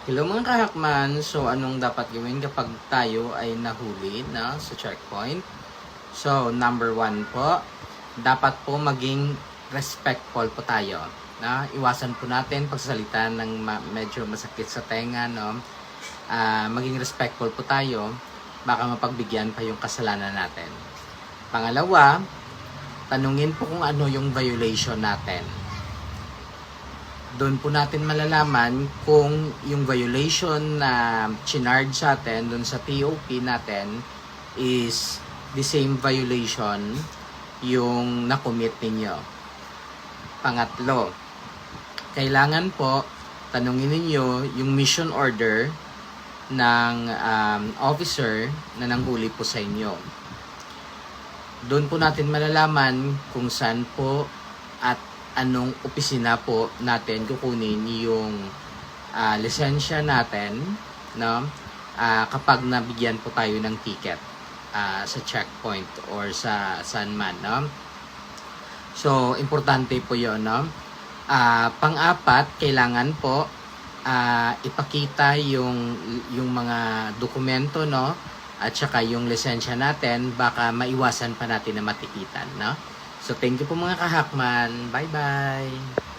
Hello mga kahakman, so anong dapat gawin kapag tayo ay nahuli na sa checkpoint? So number 1 po, dapat po maging respectful po tayo. Iwasan po natin pagsasalita ng medyo masakit sa tenga, no? Maging respectful po tayo, baka mapagbigyan pa yung kasalanan natin. Pangalawa, tanungin po kung ano yung violation natin. Doon po natin malalaman kung yung violation na chinarge sa atin doon sa TOP natin is the same violation yung na-commit ninyo. Pangatlo, kailangan po tanungin ninyo yung mission order ng officer na nanghuli po sa inyo. Doon po natin malalaman kung saan po at anong opisina po natin kukunin yung lisensya natin, no? Kapag nabigyan po tayo ng ticket sa checkpoint or sa saan man, no? So importante po 'yon, no? Pang-apat, kailangan po ipakita yung mga dokumento, no? At saka yung lisensya natin, baka maiwasan pa natin na matikitan, no? So, thank you po mga kahakman. Bye-bye!